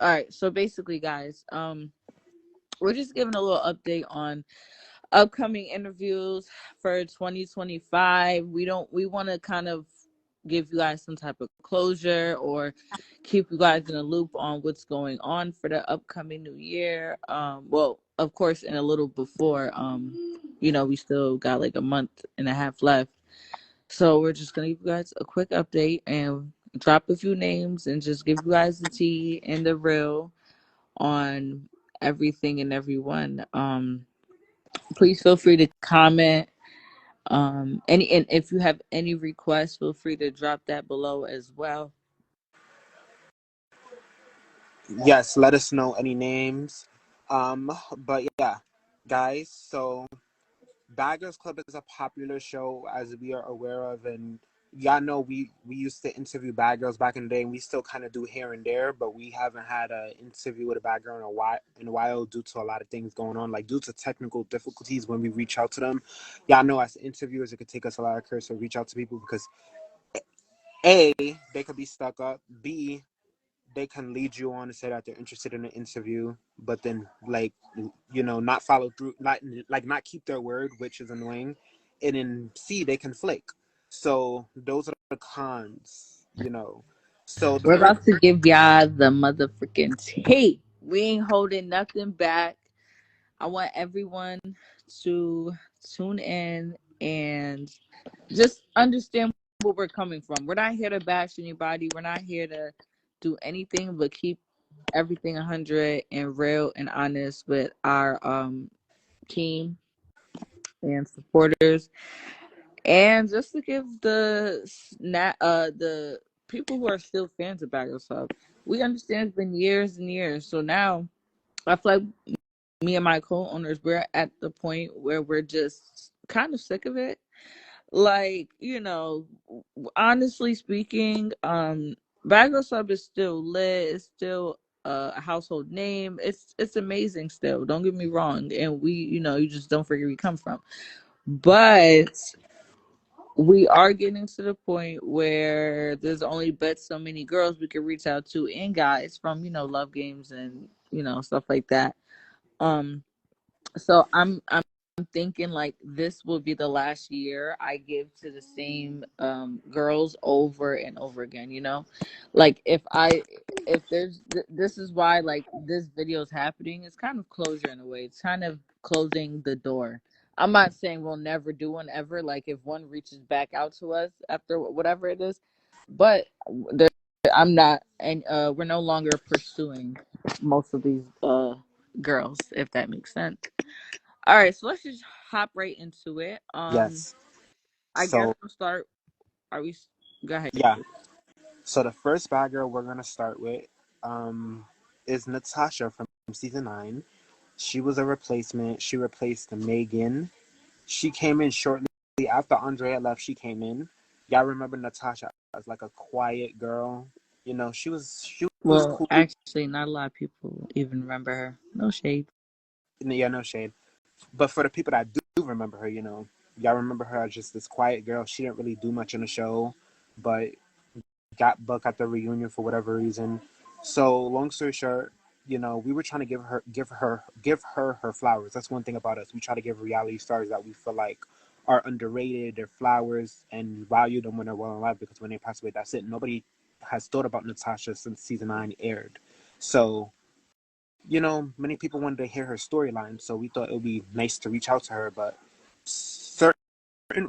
All right. So basically, guys, we're just giving a little update on upcoming interviews for 2025. We want to kind of give you guys some type of closure or keep you guys in a loop on what's going on for the upcoming new year. Well, of course, in a little before, we still got like a month and a half left. So we're just gonna give you guys a quick update and drop a few names and just give you guys the tea and the real on everything and everyone. Please feel free to comment. And if you have any requests, feel free to drop that below as well. Yes, let us know any names. But yeah, guys, so Bad Girls Club is a popular show, as we are aware of, and y'all know we used to interview bad girls back in the day, and we still kind of do here and there, but we haven't had an interview with a bad girl in a while due to a lot of things going on, like due to technical difficulties when we reach out to them. Y'all know as interviewers, it could take us a lot of courage to reach out to people because A, they could be stuck up. B, they can lead you on to say that they're interested in an interview, but then not follow through, not keep their word, which is annoying. And then C, they can flake. So those are the cons. So the We're first, about to give y'all the motherfucking tea. We ain't holding nothing back. I want everyone to tune in and just understand where we're coming from. We're not here to bash anybody. We're not here to do anything but keep everything 100 and real and honest with our team and supporters, and just to give the people who are still fans of Bagger Sub, we understand it's been years and years. So now I feel like me and my co-owners, we're at the point where we're just kind of sick of it. Like, honestly speaking, Bagger Sub is still lit. It's still a household name. It's amazing still. Don't get me wrong. And you just don't forget where you come from. But we are getting to the point where there's only but so many girls we can reach out to and guys from love games and stuff like that. um so I'm thinking like this will be the last year I give to the same girls over and over again, like if this is why like this video is happening. It's kind of closure in a way. It's kind of closing the door. I'm not saying we'll never do one ever, like if one reaches back out to us after whatever it is, but there, I'm not, and we're no longer pursuing most of these girls, if that makes sense. All right, so let's just hop right into it. yes. I guess So we'll start. Are we? Go ahead. yeah. So the first bad girl we're gonna start with is Natasha from season 9. She was a replacement. She replaced Megan. She came in shortly after Andrea left. She came in. Y'all remember Natasha as like a quiet girl. She was Well, cool. actually, not a lot of people even remember her. No shade. Yeah, no shade. But for the people that do remember her, y'all remember her as just this quiet girl. She didn't really do much in the show, but got booked at the reunion for whatever reason. So long story short, we were trying to give her flowers. That's one thing about us. We try to give reality stars that we feel like are underrated their flowers and value them when they're well in life, because when they pass away, that's it. Nobody has thought about Natasha since season 9 aired. So, many people wanted to hear her storyline, so we thought it would be nice to reach out to her, but certain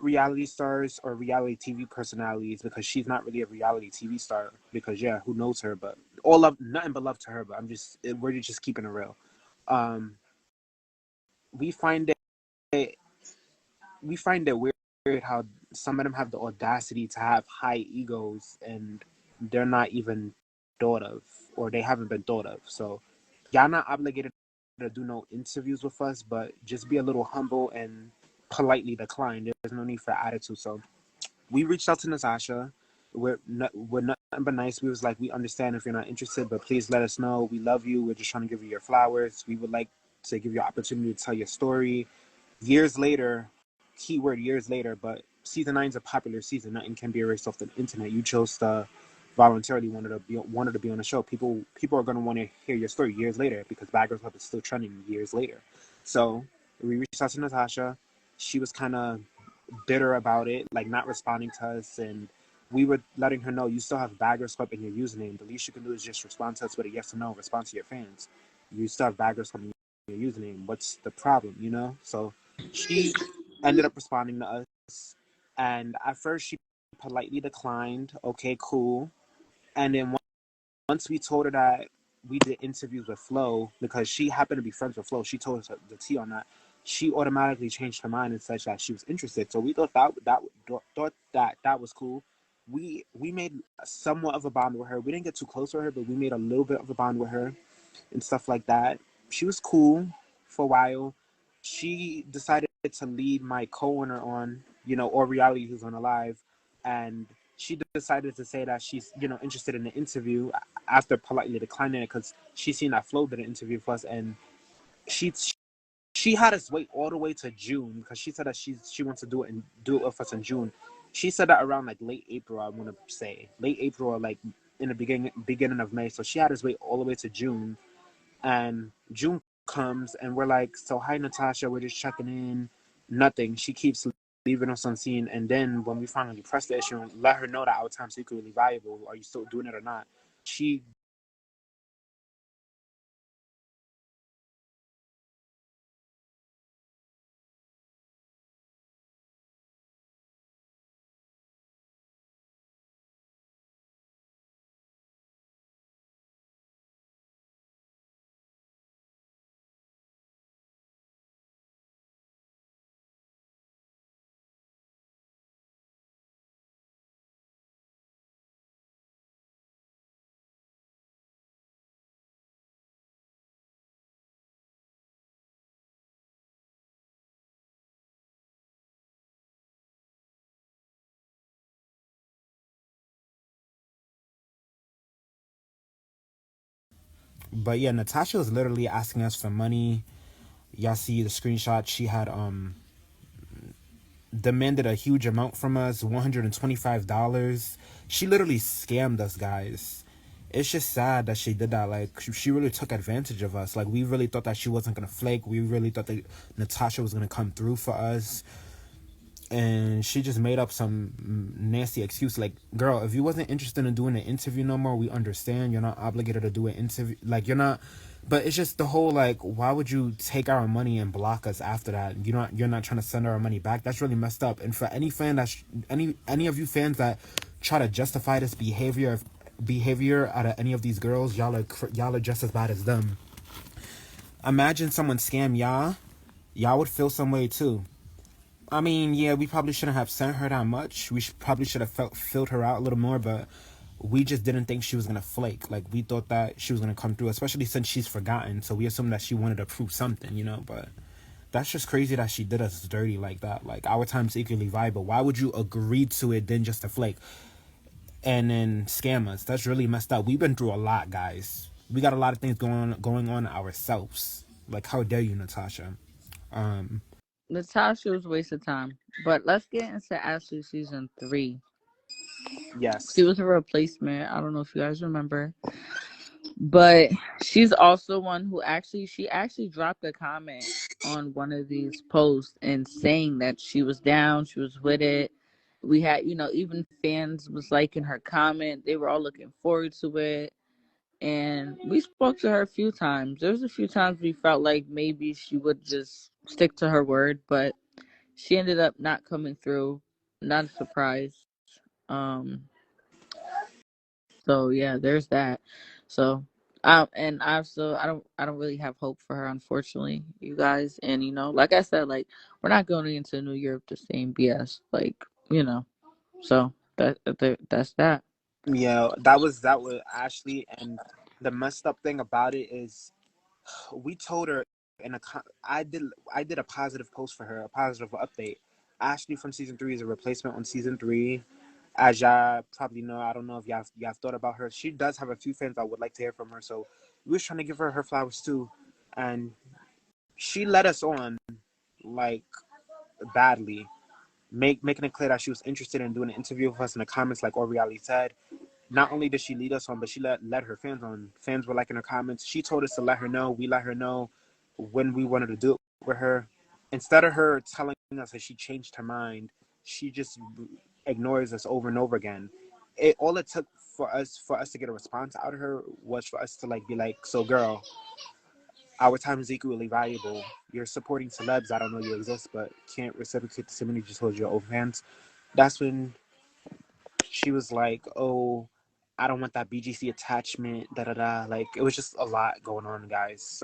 reality stars or reality TV personalities, because she's not really a reality TV star, because yeah, who knows her, but all love, nothing but love to her, but we're just keeping it real. um we find it we find it weird how some of them have the audacity to have high egos and they're not even thought of, or they haven't been thought of. So y'all not obligated to do no interviews with us, but just be a little humble and politely decline. There's no need for attitude. So we reached out to Natasha. We're nothing but nice. We was like, we understand if you're not interested, but please let us know. We love you. We're just trying to give you your flowers. We would like to give you an opportunity to tell your story. Years later, keyword years later, but season 9 is a popular season. Nothing can be erased off the internet. You chose to voluntarily wanted to be on the show. People are going to want to hear your story years later because Bad Girls Club is still trending years later. So we reached out to Natasha. She was kind of bitter about it, like not responding to us, and we were letting her know you still have Bad Girls Club in your username. The least you can do is just respond to us with a yes or no. Respond to your fans. You still have Bad Girls Club in your username. What's the problem? So she ended up responding to us, and at first she politely declined. Okay, cool. And then once we told her that we did interviews with Flo, because she happened to be friends with Flo, she told us the tea on that. She automatically changed her mind and said that she was interested. So we thought that was cool. We made somewhat of a bond with her. We didn't get too close with her, but we made a little bit of a bond with her and stuff like that. She was cool for a while. She decided to lead my co-owner on, or reality who's on alive, and she decided to say that she's, interested in the interview after politely declining it because she seen that Flo did an interview for us, and she she had us wait all the way to June because she said that she wants to do it with us in June. She said that around like late April, I want to say late April or like in the beginning of May. So she had us wait all the way to June, and June comes and we're like, so hi Natasha, we're just checking in. Nothing. She keeps leaving us on scene, and then when we finally press the issue and let her know that our time's equally valuable, are you still doing it or not? She But yeah, Natasha was literally asking us for money. Y'all see the screenshot. She had demanded a huge amount from us, $125. She literally scammed us, guys. It's just sad that she did that. Like, she really took advantage of us. Like, we really thought that she wasn't gonna flake. We really thought that Natasha was gonna come through for us, and she just made up some nasty excuse. Like, girl, if you wasn't interested in doing an interview no more, we understand. You're not obligated to do an interview. Like, you're not. But it's just the whole, like, why would you take our money and block us after that? You're not trying to send our money back. That's really messed up. And for any fan that's any of you fans that try to justify this behavior out of any of these girls, y'all are just as bad as them. Imagine someone scam y'all would feel some way too. I mean, yeah, we probably shouldn't have sent her that much. Probably should have filled her out a little more, but we just didn't think she was gonna flake. Like, we thought that she was gonna come through, especially since she's forgotten. So we assumed that she wanted to prove something. But that's just crazy that she did us dirty like that. Like, our time's equally valuable. Why would you agree to it then just to flake and then scam us? That's really messed up. We've been through a lot, guys. We got a lot of things going on ourselves. Like, how dare you, Natasha? Um, Natasha was a waste of time. But let's get into Ashley season 3. She yes. was a replacement. I don't know if you guys remember. But she's also one who she actually dropped a comment on one of these posts and saying that she was down, she was with it. We had, even fans was liking her comment. They were all looking forward to it. And we spoke to her a few times. There was a few times we felt like maybe she would just stick to her word, but she ended up not coming through. Not a surprise. Um, so yeah, there's that. So and I don't really have hope for her, unfortunately, you guys. And like I said, like we're not going into New Year with the same BS. Like, you know. So that's that. Yeah, that was Ashley, and the messed up thing about it is we told her I did a positive post for her, a positive update. Ashley from season 3 is a replacement on season 3. As y'all probably know, I don't know if y'all thought about her. She does have a few fans that would like to hear from her, so we was trying to give her flowers too, and she led us on like badly, making it clear that she was interested in doing an interview with us in the comments, like Oriali said. not only did she lead us on, but she let her fans on. Fans were liking her comments. She told us to let her know. We let her know when we wanted to do it with her. Instead of her telling us that she changed her mind, she just ignores us over and over again. All it took for us to get a response out of her was for us to like be like, so girl, our time is equally valuable. You're supporting celebs. I don't know you exist, but can't reciprocate the same energy towards your own fans. That's when she was like, "Oh, I don't want that BGC attachment." Da da da. Like it was just a lot going on, guys.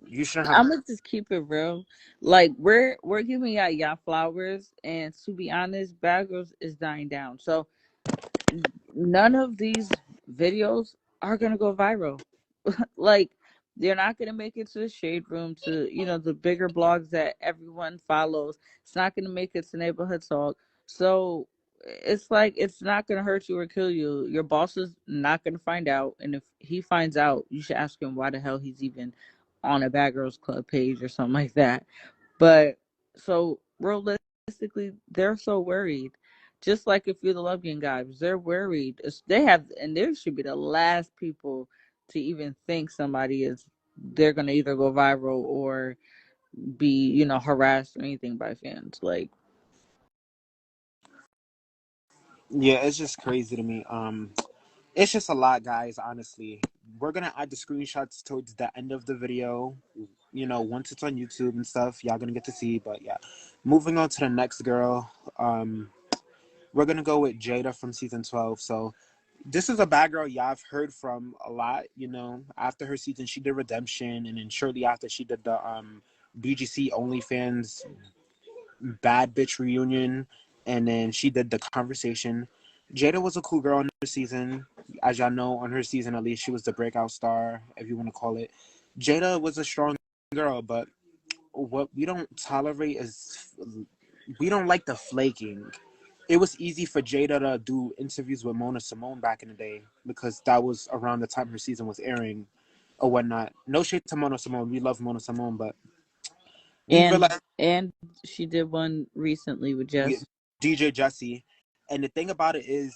You shouldn't have. I'm gonna just keep it real. Like we're giving y'all flowers, and to be honest, Bad Girls is dying down. So none of these videos are gonna go viral. Like they're not gonna make it to the shade room, to the bigger blogs that everyone follows. It's not gonna make it to neighborhood talk. So it's like it's not gonna hurt you or kill you. Your boss is not gonna find out, and if he finds out, you should ask him why the hell he's even on a Bad Girls Club page or something like that. But so realistically, they're so worried. Just like if you're the Lovegan guys, they're worried. They have, and they should be the last people to even think somebody is. They're gonna either go viral or be, harassed or anything by fans. Like, Yeah, it's just crazy to me. It's just a lot, guys. Honestly, we're gonna add the screenshots towards the end of the video. Once it's on YouTube and stuff, y'all gonna get to see. But yeah, moving on to the next girl. We're gonna go with Jada from season 12. So this is a bad girl y'all have heard from a lot. After her season, she did Redemption, and then shortly after, she did the BGC OnlyFans Bad Bitch reunion, and then she did the Conversation. Jada was a cool girl on her season. As y'all know, on her season at least, she was the breakout star, if you want to call it. Jada was a strong girl, but what we don't tolerate is we don't like the flaking. It was easy for Jada to do interviews with Mona Simone back in the day because that was around the time her season was airing or whatnot. No shade to Mona Simone. We love Mona Simone, but we and realized and she did one recently with Jess. DJ Jesse. And the thing about it is,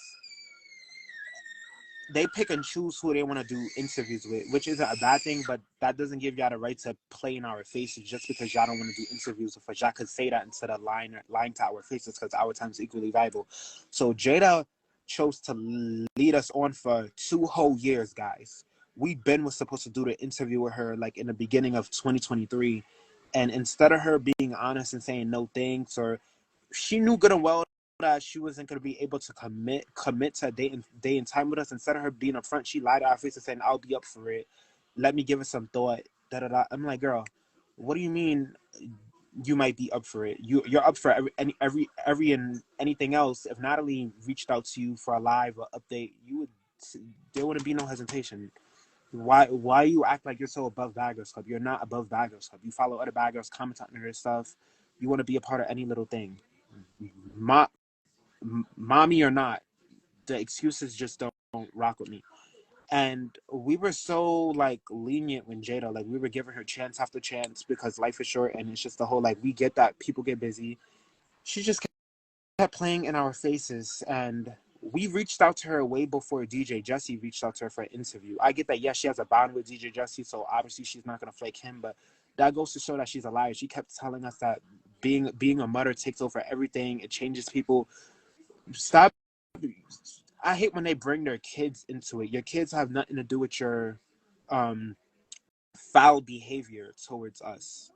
they pick and choose who they want to do interviews with, which isn't a bad thing, but that doesn't give y'all the right to play in our faces just because y'all don't want to do interviews with us. Y'all could say that instead of lying to our faces because our time is equally valuable. So Jada chose to lead us on for 2 whole years, guys. Was supposed to do the interview with her like in the beginning of 2023. And instead of her being honest and saying no thanks, or she knew good and well that she wasn't going to be able to commit to a day and time with us. Instead of her being upfront, she lied to our face and saying, "I'll be up for it. Let me give it some thought." Da da da. I'm like, girl, what do you mean? You might be up for it. You're up for every and anything else. If Natalie reached out to you for a live or update, you would. There wouldn't be no hesitation. Why you act like you're so above Baggers Club? You're not above Baggers Club. You follow other baggers, comment on their stuff. You want to be a part of any little thing. Mo- mommy or not, the excuses just don't rock with me. And we were so like lenient when Jada, like we were giving her chance after chance because life is short, and it's just the whole like we get that people get busy. She just kept playing in our faces, and we reached out to her way before DJ Jesse reached out to her for an interview. I get that, yes, she has a bond with DJ Jesse, so obviously she's not gonna flake him, but that goes to show that she's a liar. She kept telling us that being a mother takes over everything. It changes people. Stop. I hate when they bring their kids into it. Your kids have nothing to do with your um, foul behavior towards us.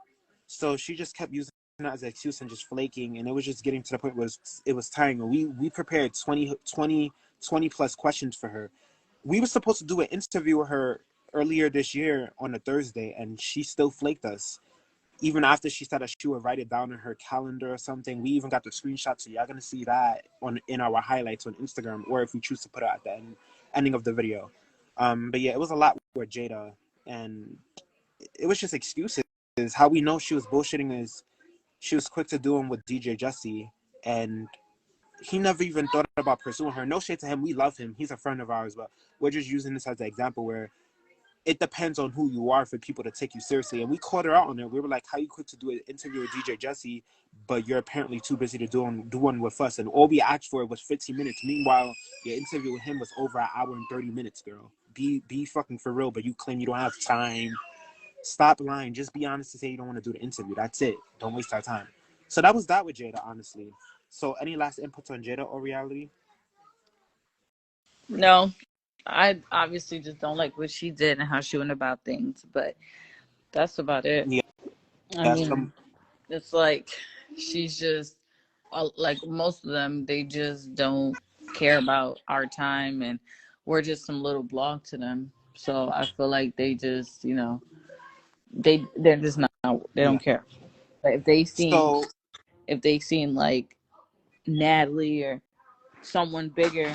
So she just kept using that as an excuse and just flaking, and it was just getting to the point where it was tiring. We prepared 20 plus questions for her. We were supposed to do an interview with her earlier this year on a Thursday, and she still flaked us. Even after she said that she would write it down in her calendar or something, we even got the screenshot, so y'all gonna see that on in our highlights on Instagram, or if we choose to put it at the ending of the video. But yeah, it was a lot with Jada, and it was just excuses. How we know she was bullshitting is she was quick to do them with DJ Jesse, and he never even thought about pursuing her. No shade to him, we love him. He's a friend of ours, but we're just using this as an example where it depends on who you are for people to take you seriously. And we called her out on it. We were like, how you quick to do an interview with DJ Jesse, but you're apparently too busy to do one with us. And all we asked for was 15 minutes. Meanwhile, your interview with him was over an hour and 30 minutes, girl. Be fucking for real, but you claim you don't have time. Stop lying. Just be honest to say you don't want to do the interview. That's it. Don't waste our time. So that was that with Jada, honestly. So any last inputs on Jada or reality? No, I obviously just don't like what she did and how she went about things, but that's about it. Yeah, I mean, it's like she's just like most of them, they just don't care about our time, and we're just some little blog to them. So I feel like they just, they're just not, they yeah. don't care. But So if they seen like Natalie or someone bigger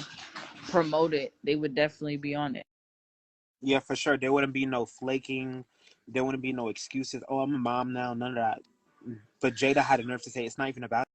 promote it, they would definitely be on it. yeah, for sure. There wouldn't be no flaking. There wouldn't be no excuses. Oh, I'm a mom now. None of that. But Jada had the nerve to say it's not even about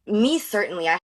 Me, certainly. I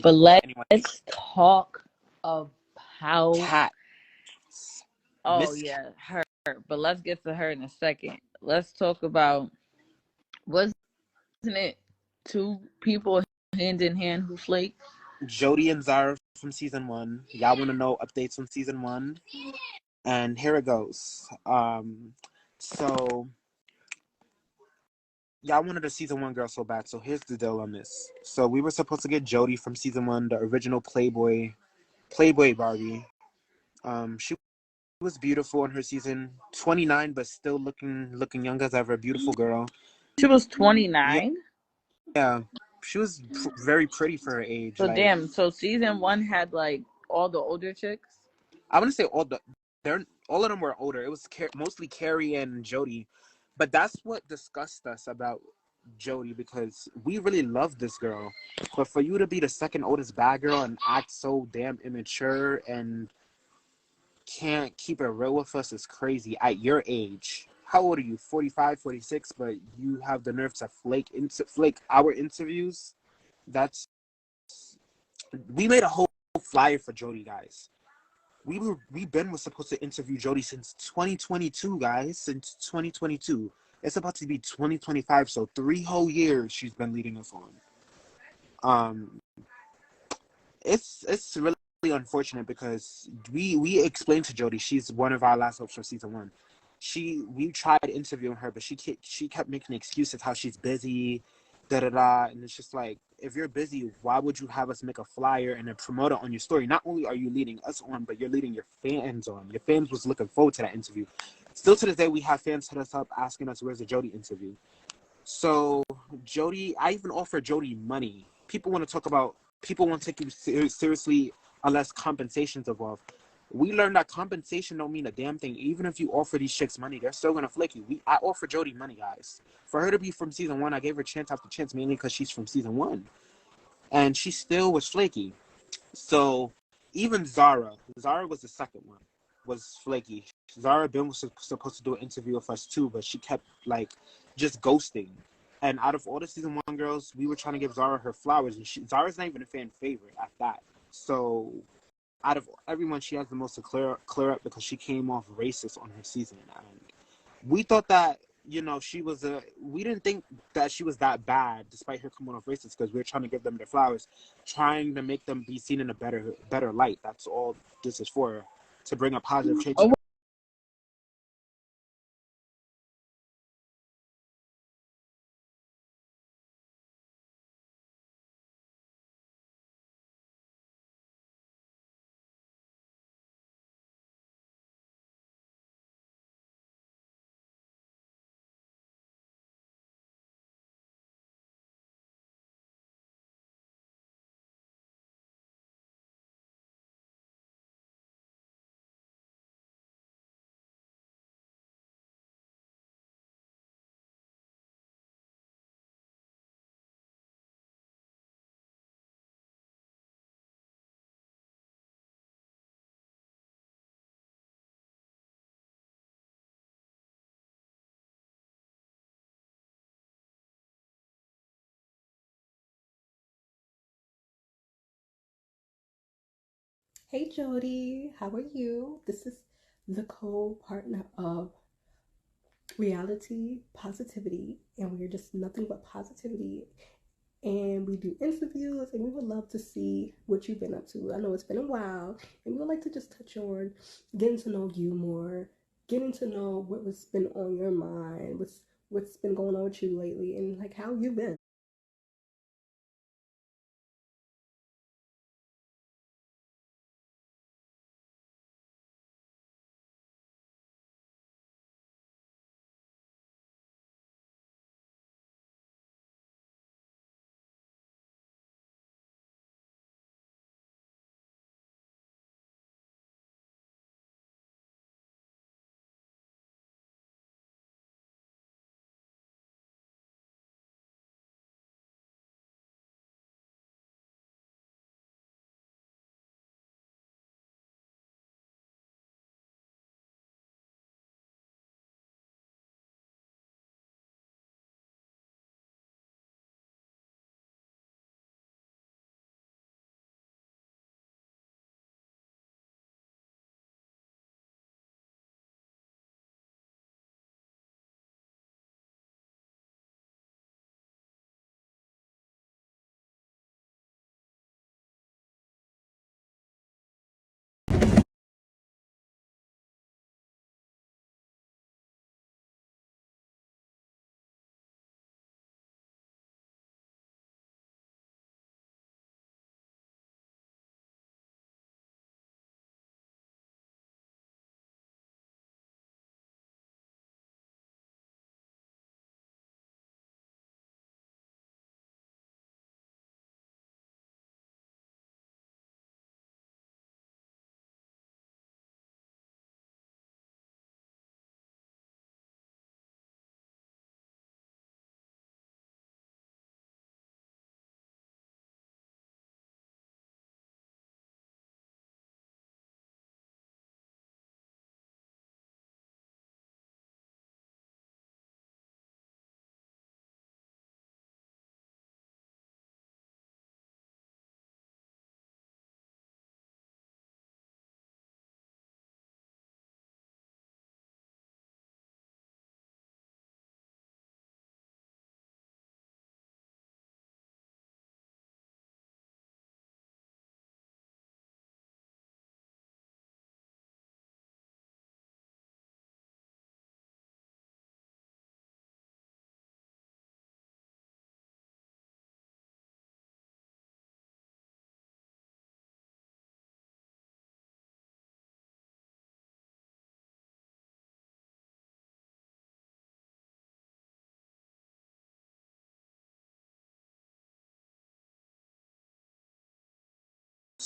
But anyone. let's talk about, Cat. oh Miss yeah, her. But let's get to her in a second. Let's talk about, wasn't it two people hand in hand who flaked? Jodie and Zara from season one. Y'all want to know updates on season one, and here it goes. So y'all wanted a season one girl so bad. So here's the deal on this. So we were supposed to get Jodie from season one, the original Playboy Barbie. She was beautiful in her season, 29, but still looking young as ever. Beautiful girl. She was Yeah, 29. yeah. She was very pretty for her age. So Like damn. So season one had like all the older chicks. I wouldn't say all of them were older. It was mostly Carrie and Jodie, but that's what disgusts us about Jodie because we really love this girl. But for you to be the second oldest bad girl and act so damn immature and can't keep it real with us is crazy at your age. How old are you? 45, 46, but you have the nerve to flake our interviews. That's We made a whole flyer for Jodie, guys. We've been was supposed to interview Jodie since 2022, guys. Since 2022, it's about to be 2025. So 3 whole years she's been leading us on. Um, it's really unfortunate because we explained to Jodie she's one of our last hopes for season one. We tried interviewing her, but she kept making excuses how she's busy, da da da, and it's just like if you're busy, why would you have us make a flyer and then promote it on your story? Not only are you leading us on, but you're leading your fans on. Your fans was looking forward to that interview. Still to this day, we have fans hit us up asking us where's the Jodie interview. So Jodie, I even offered Jodie money. People want to take you seriously unless compensation's involved. We learned that compensation don't mean a damn thing. Even if you offer these chicks money, they're still gonna flake you. I offered Jodie money, guys. For her to be from season one, I gave her chance after chance, mainly because she's from season one, and she still was flaky. So even Zara was the second one, was flaky. Zara Ben was supposed to do an interview with us too, but she kept like just ghosting. And out of all the season one girls, we were trying to give Zara her flowers, and Zara's not even a fan favorite at that. So out of everyone, she has the most to clear up because she came off racist on her season, and we thought that we didn't think that she was that bad despite her coming off racist because we were trying to give them their flowers, trying to make them be seen in a better light. That's all this is for, to bring a positive change to Oh, the Hey Jodie, how are you? This is the co-partner of Reality Positivity, and we're just nothing but positivity. And we do interviews, and we would love to see what you've been up to. I know it's been a while, and we would like to just touch on getting to know you more, getting to know what's been on your mind, what's been going on with you lately, and like how you've been.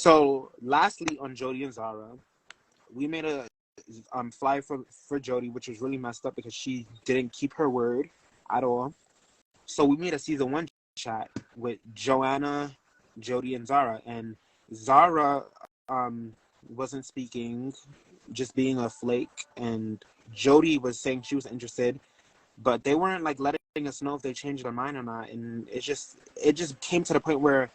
So lastly, on Jodie and Zara, we made a flyer for Jodie, which was really messed up because she didn't keep her word at all. So we made a season 1 chat with Joanna, Jodie, and Zara, and Zara wasn't speaking, just being a flake, and Jodie was saying she was interested, but they weren't like letting us know if they changed their mind or not, and it just came to the point where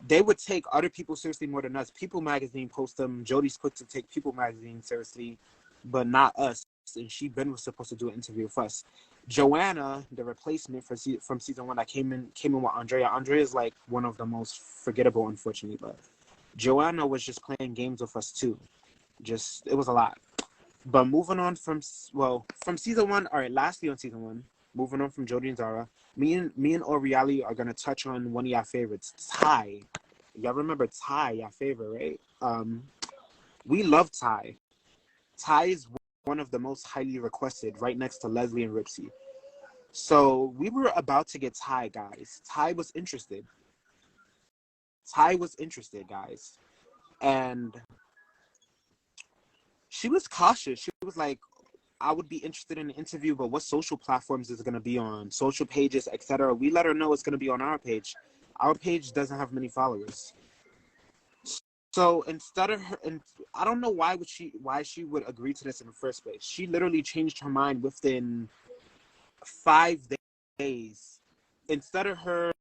they would take other people seriously more than us. People magazine post them. Jodie's quick to take People magazine seriously, but not us. And was supposed to do an interview with us. Joanna, the replacement from season 1, that came in with Andrea. Andrea is like one of the most forgettable, unfortunately. But Joanna was just playing games with us too. It was a lot. But moving on from season 1. All right, lastly on season 1, moving on from Jodie and Zara, me and Oriali are gonna touch on one of your favorites, Ty. Y'all remember Ty, your favorite, right? We love Ty. Ty is one of the most highly requested, right next to Leslie and Ripsy. So we were about to get Ty, guys. Ty was interested, guys, and she was cautious. She was like, I would be interested in an interview, but what social platforms is it going to be on? Social pages, etc. We let her know it's going to be on our page. Our page doesn't have many followers. So instead of her, and I don't know why she would agree to this in the first place. She literally changed her mind within 5 days. Instead of her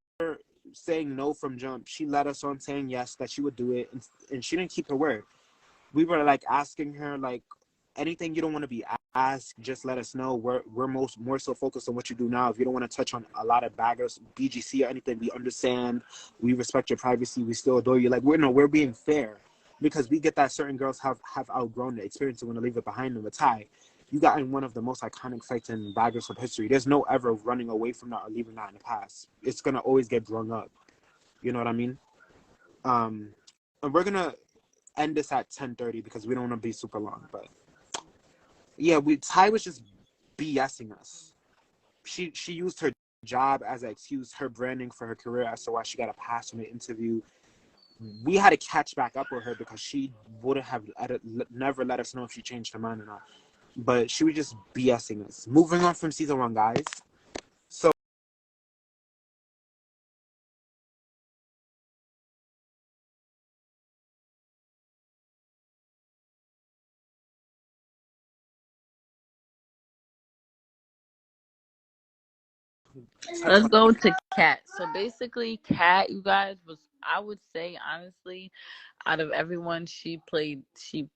saying no from jump, she led us on saying yes, that she would do it, and she didn't keep her word. We were like asking her like, anything you don't want to be asked, just let us know. We're more so focused on what you do now. If you don't want to touch on a lot of baggers, BGC or anything, we understand. We respect your privacy. We still adore you. Like we're being fair, because we get that certain girls have outgrown the experience and want to leave it behind them. But Ty, you got in one of the most iconic fights in baggers of history. There's no ever running away from that or leaving that in the past. It's gonna always get brung up. You know what I mean? And we're gonna end this at 10:30 because we don't want to be super long, but. Yeah, Ty was just BSing us. She used her job as an excuse, her branding for her career as to why she got a pass from the interview. We had to catch back up with her because she would have never let us know if she changed her mind or not. But she was just BSing us. Moving on from season 1, guys. So touch Let's on go to Kat. So basically, Kat, you guys, was, I would say honestly, out of everyone she played, she,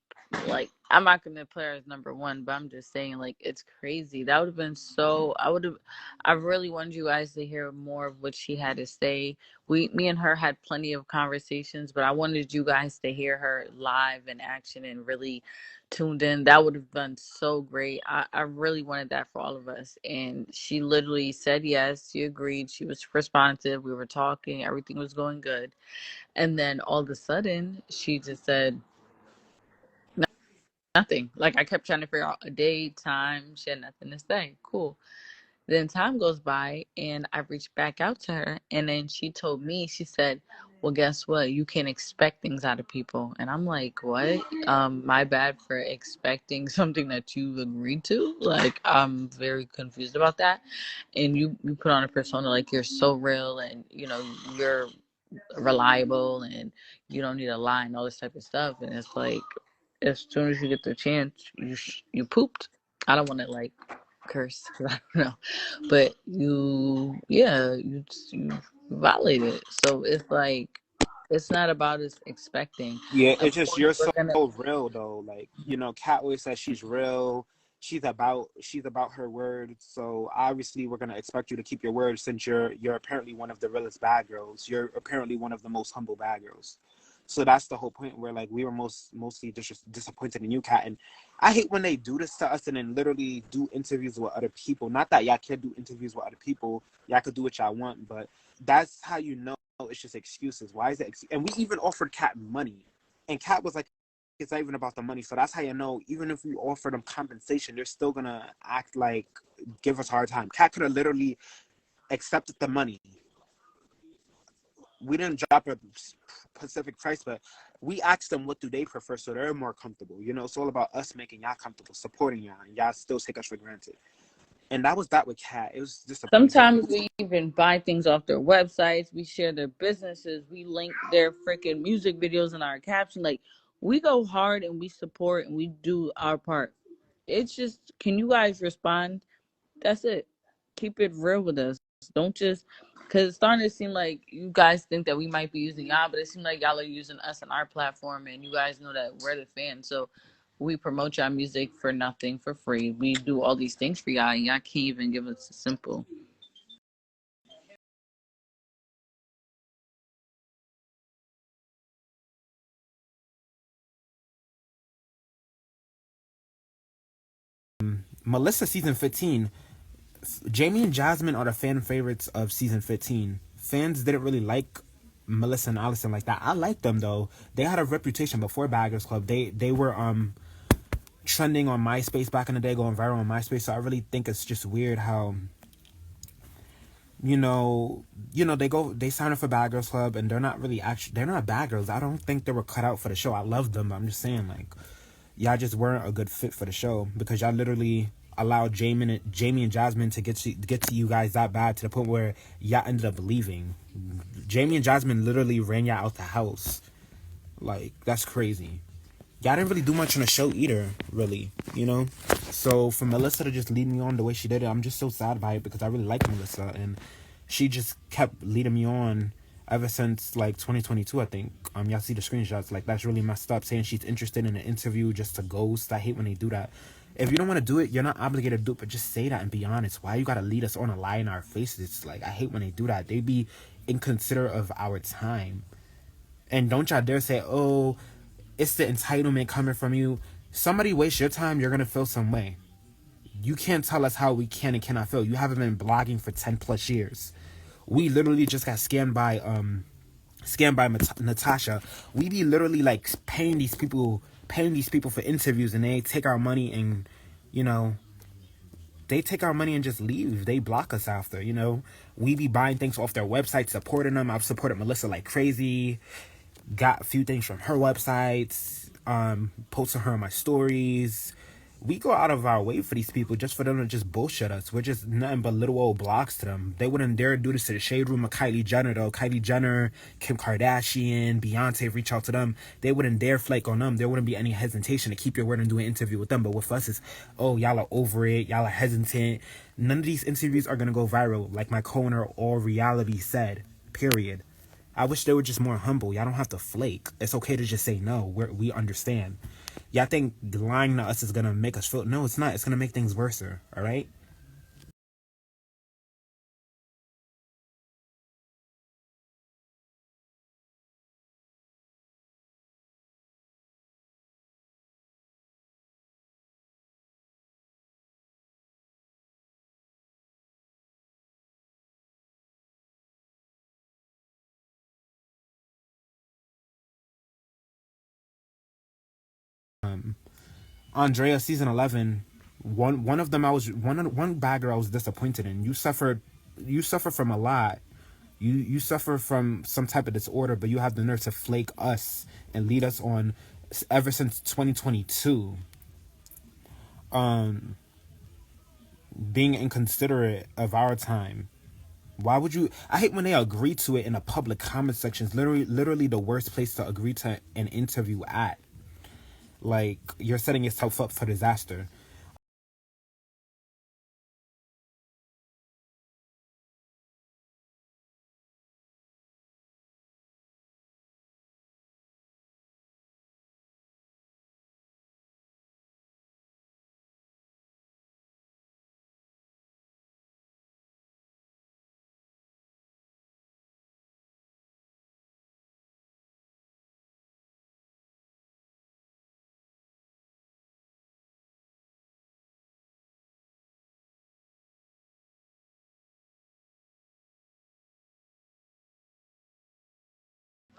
like, I'm not gonna play her as number one, but I'm just saying, like, it's crazy. That would have been so, I really wanted you guys to hear more of what she had to say. Me and her had plenty of conversations, but I wanted you guys to hear her live in action and really tuned in. That would have been so great. I really wanted that for all of us. And she literally said yes. She agreed. She was responsive. We were talking. Everything was going good. And then all of a sudden, she just said nothing. Like, I kept trying to figure out a day, time. She had nothing to say. Cool. Then time goes by and I reached back out to her, and then she told me, she said, well, guess what? You can't expect things out of people. And I'm like, what? My bad for expecting something that you agreed to. Like, I'm very confused about that. And you put on a persona like you're so real, and you're reliable, and you don't need a lie and all this type of stuff. And it's like, as soon as you get the chance, you pooped. I don't want to like curse, 'cause I don't know, but you violated. So it's like, it's not about us expecting. Yeah, Of it's just course, you're we're so gonna. real though. Like, Kat always says she's real. She's about her word. So obviously we're gonna expect you to keep your word, since you're apparently one of the realest bad girls. You're apparently one of the most humble bad girls. So that's the whole point where like we were mostly disappointed in you, Kat. And I hate when they do this to us and then literally do interviews with other people. Not that y'all can't do interviews with other people. Y'all could do what y'all want, but that's how you know it's just excuses. Why is it? And we even offered Kat money, and Kat was like, "It's not even about the money." So that's how you know. Even if we offer them compensation, they're still gonna act like give us a hard time. Kat could have literally accepted the money. we didn't drop a specific price, but we asked them what do they prefer, so they're more comfortable. You know, it's all about us making y'all comfortable, supporting y'all, and y'all still take us for granted. And that was that with Cat. It was disappointing. Sometimes we even buy things off their websites. We share their businesses. We link their freaking music videos in our caption. Like, we go hard and we support and we do our part. It's just, can you guys respond? That's it. Keep it real with us. Don't just, because it's starting to seem like you guys think that we might be using y'all, but it seems like y'all are using us and our platform, and you guys know that we're the fans. So we promote y'all music for nothing, for free. We do all these things for y'all, and y'all can't even give us a simple. Melissa season 15. Jamie and Jasmine are the fan favorites of season 15. Fans didn't really like Melissa and Allison like that. I like them though. They had a reputation before Baggers Club. They were trending on MySpace back in the day, going viral on MySpace. So I really think it's just weird how they sign up for Bad Girls Club and they're not really actually, they're not bad girls. I don't think they were cut out for the show. I love them, but I'm just saying, like, y'all just weren't a good fit for the show because y'all literally allowed Jamie and Jasmine to get to you guys that bad to the point where y'all ended up leaving. Jamie and Jasmine literally ran y'all out the house. Like, that's crazy. Y'all didn't really do much on the show either, really, you know? So for Melissa to just lead me on the way she did it, I'm just so sad by it because I really like Melissa, and she just kept leading me on ever since, like, 2022, I think. Y'all see the screenshots. Like, that's really messed up, saying she's interested in an interview just to ghost. I hate when they do that. If you don't want to do it, you're not obligated to do it, but just say that and be honest. Why you gotta lead us on a lie in our faces? Like, I hate when they do that. They be inconsiderate of our time. And don't y'all dare say, oh, it's the entitlement coming from you. Somebody waste your time, you're gonna feel some way. You can't tell us how we can and cannot feel. You haven't been blogging for 10 plus years. We literally just got scammed by Natasha. We be literally like paying these people for interviews, and they take our money and, you know, they take our money and just leave. They block us after, you know. We be buying things off their website, supporting them. I've supported Melissa like crazy. Got a few things from her websites, posting her on my stories. We go out of our way for these people just for them to just bullshit us. We're just nothing but little old blocks to them. They wouldn't dare do this to the shade room of Kylie Jenner, though. Kylie Jenner, Kim Kardashian, Beyonce, reach out to them. They wouldn't dare flake on them. There wouldn't be any hesitation to keep your word and do an interview with them. But with us, it's, oh, y'all are over it. Y'all are hesitant. None of these interviews are going to go viral, like my co-owner or reality said, period. I wish they were just more humble. Y'all don't have to flake. It's okay to just say no. We understand. Y'all think lying to us is gonna make us feel? No, it's not. It's gonna make things worse. All right. Andrea, season 11. One of them I was one bagger I was disappointed in. You suffer from a lot. You suffer from some type of disorder, but you have the nerve to flake us and lead us on ever since 2022. Being inconsiderate of our time. Why would you? I hate when they agree to it in a public comment section. It's literally the worst place to agree to an interview at. Like, you're setting yourself up for disaster.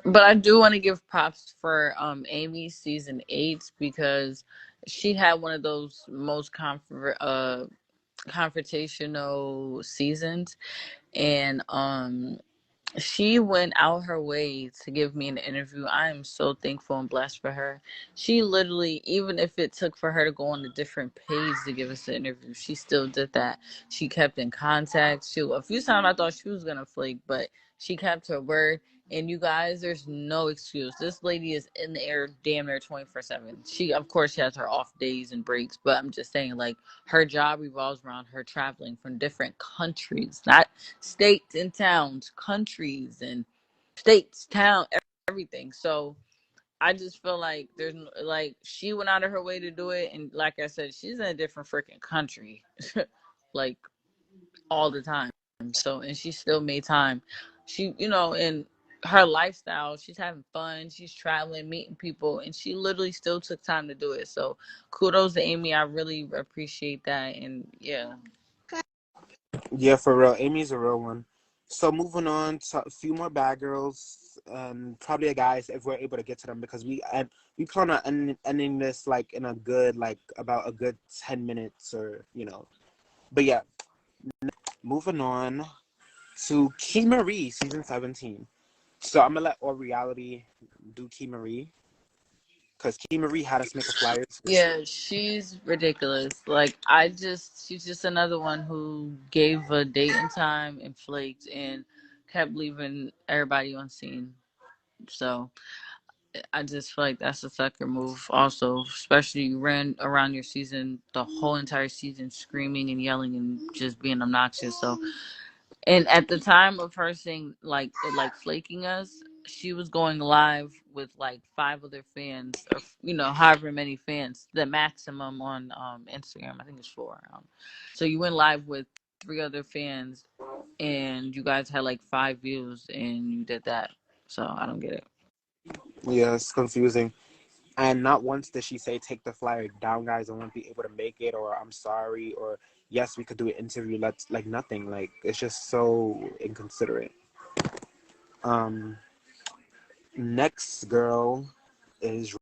But I do want to give props for Amy season 8 because she had one of those most confrontational seasons, and She went out her way to give me an interview. I am so thankful and blessed for her. She literally, even if it took for her to go on a different page to give us an interview, she still did that. She kept in contact. A few times I thought she was gonna flake, but she kept her word. And you guys, there's no excuse. This lady is in the air damn near 24/7. Of course, she has her off days and breaks, but I'm just saying, like, her job revolves around her traveling from different countries, not states and towns, countries and states, town, everything. So I just feel like like she went out of her way to do it, and like I said, she's in a different freaking country, like all the time. So and she still made time. She, in her lifestyle, she's having fun, she's traveling, meeting people, and she literally still took time to do it. So kudos to Amy. I really appreciate that, and yeah. Yeah, for real. Amy's a real one. So moving on to a few more bad girls, and probably a guys if we're able to get to them because we plan on ending this like in a good like about a good 10 minutes or But yeah, moving on to Key Marie season 17. So I'm gonna let All Reality do Key Marie because Key Marie had us make a flyer. Yeah, she's ridiculous. Like she's just another one who gave a date and time and flaked and kept leaving everybody on scene. So I just feel like that's a sucker move. Also, especially you ran around your season, the whole entire season, screaming and yelling and just being obnoxious. So and at the time of her saying like flaking us, she was going live with like five other fans, or however many fans, the maximum on Instagram. I think it's four. So you went live with three other fans, and you guys had like 5 views, and you did that. So I don't get it. Yeah, it's confusing. And not once did she say, take the flyer down, guys. I won't be able to make it, or I'm sorry, or yes, we could do an interview. Let's like nothing. Like it's just so inconsiderate. Um, next girl is